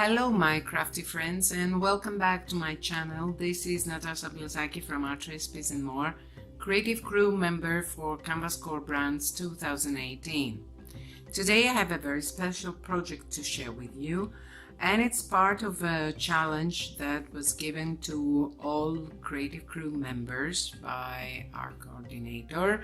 Hello my crafty friends and welcome back to my channel. This is Natassa Blazaki from Art Recipes and More, creative crew member for Canvas Corp Brands 2018. Today I have a very special project to share with you, and it's part of a challenge that was given to all creative crew members by our coordinator.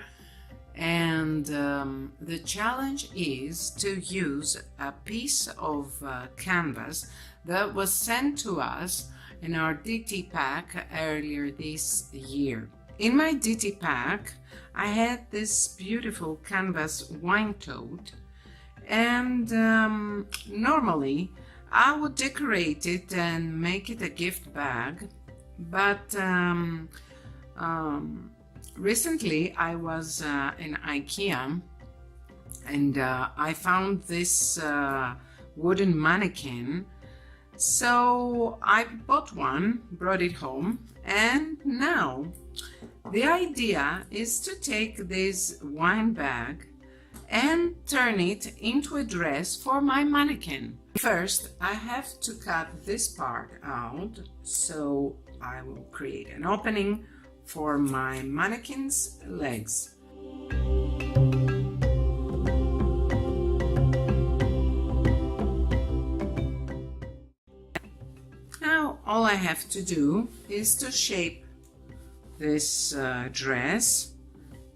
And the challenge is to use a piece of canvas that was sent to us in our DT pack earlier this year. In my DT pack, I had this beautiful canvas wine tote, and normally I would decorate it and make it a gift bag, but recently I was in IKEA and I found this wooden mannequin, so I bought one, brought it home, and now the idea is to take this wine bag and turn it into a dress for my mannequin. First I have to cut this part out, so I will create an opening for my mannequin's legs. Now all I have to do is to shape this dress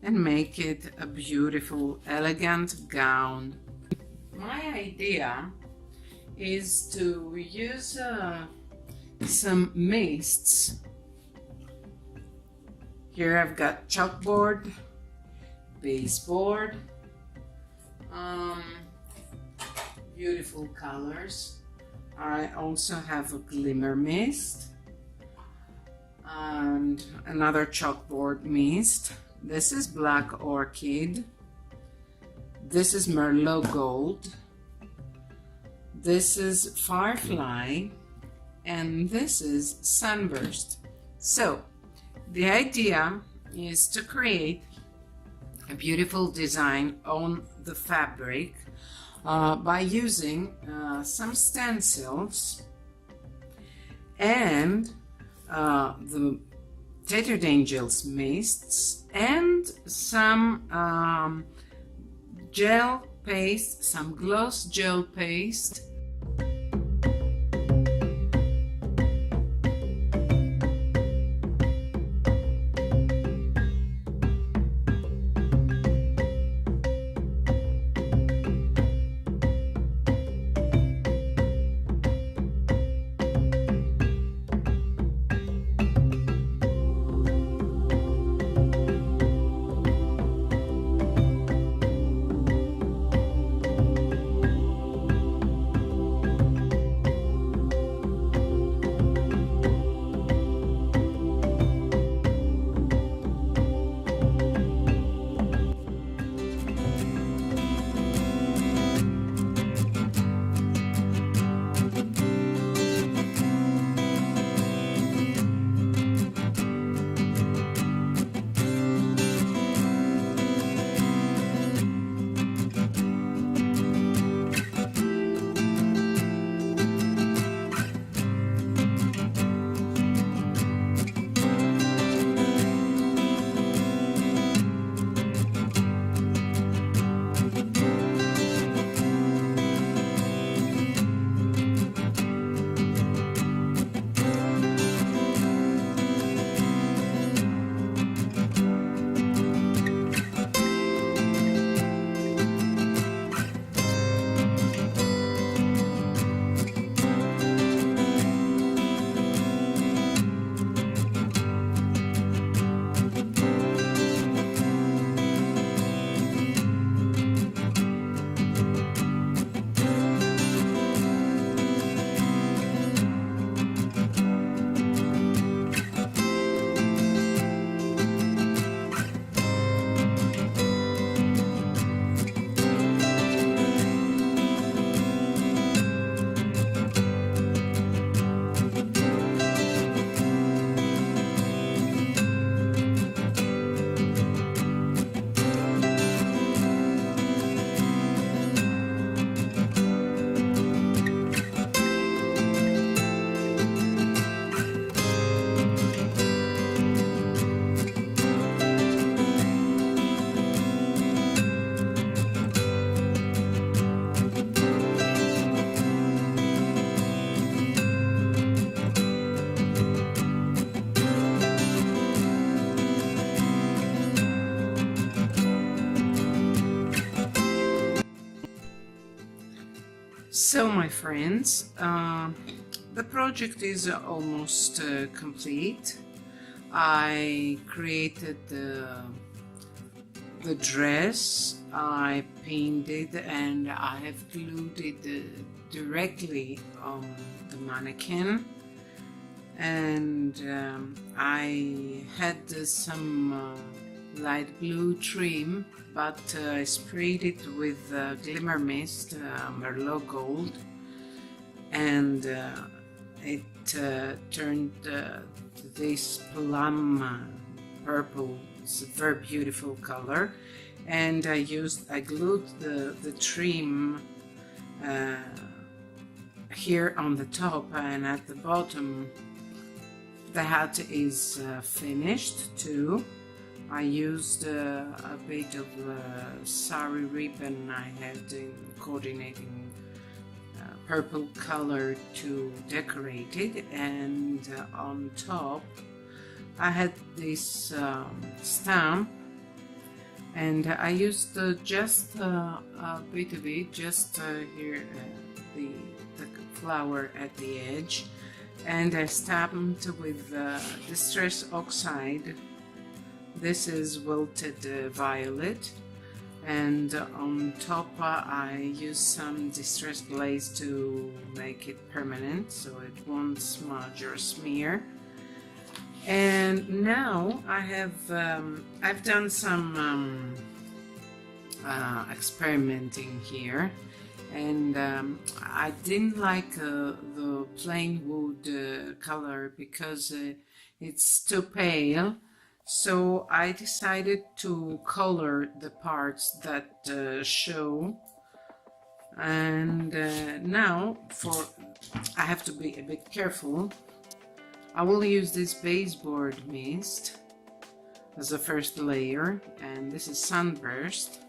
and make it a beautiful, elegant gown. My idea is to use some mists. Here I've got chalkboard, baseboard, beautiful colors. I also have a glimmer mist and another chalkboard mist. This is Black Orchid. This is Merlot Gold. This is Firefly, and this is Sunburst. So the idea is to create a beautiful design on the fabric by using some stencils and the Tattered Angels mists and some gel paste, some gloss gel paste. So my friends, the project is almost complete. I created the dress, I painted, and I have glued it directly on the mannequin. And I had some light blue trim, but I sprayed it with glimmer mist, Merlot gold, and it turned this plum purple. It's a very beautiful color, and I glued the trim here on the top, and at the bottom the hat is finished too. I used a bit of sari ribbon I had in coordinating purple color to decorate it, and on top I had this stamp, and I used just a bit of it, just here the flower at the edge, and I stamped with distress oxide. This is wilted violet, and on top I used some distress glaze to make it permanent so it won't smudge or smear. And now I have I've done some experimenting here, and I didn't like the plain wood color because it's too pale. So I decided to color the parts that show, and now I have to be a bit careful. I will use this baseboard mist as a first layer, and this is Sunburst.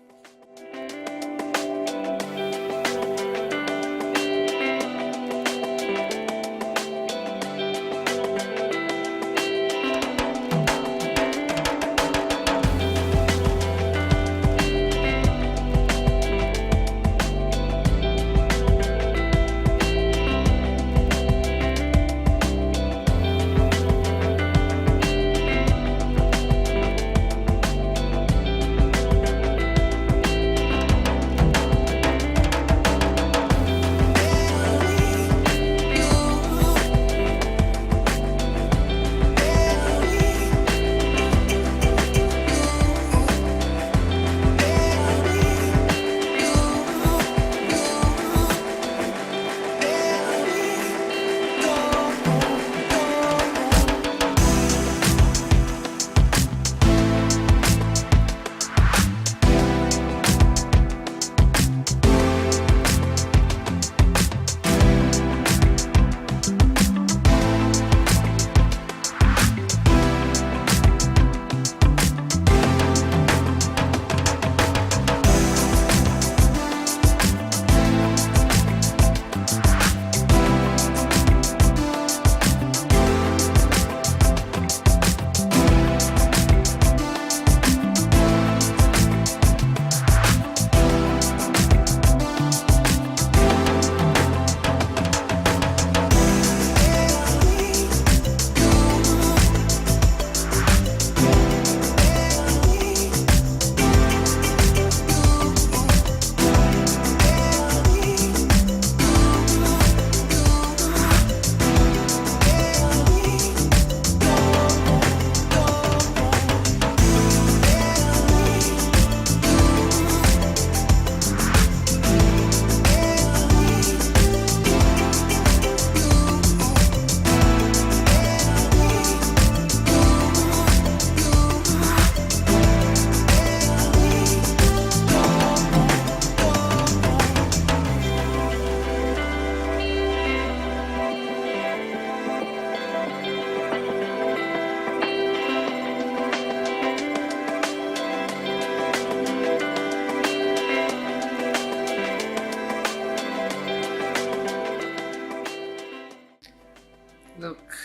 Look,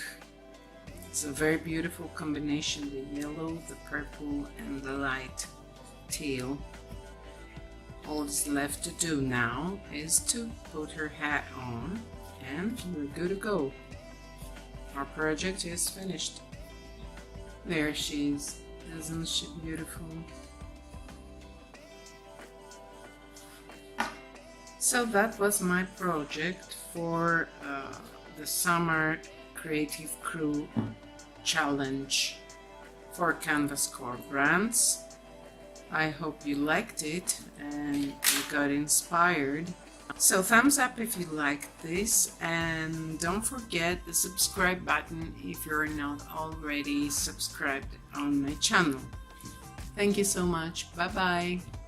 it's a very beautiful combination, the yellow, the purple, and the light teal. All that's left to do now is to put her hat on and we're good to go. Our project is finished. There she is. Isn't she beautiful? So that was my project for the Summer Creative Crew Challenge for Canvas Corp Brands. I hope you liked it and you got inspired. So thumbs up if you liked this, and don't forget the subscribe button if you're not already subscribed on my channel. Thank you so much. Bye bye.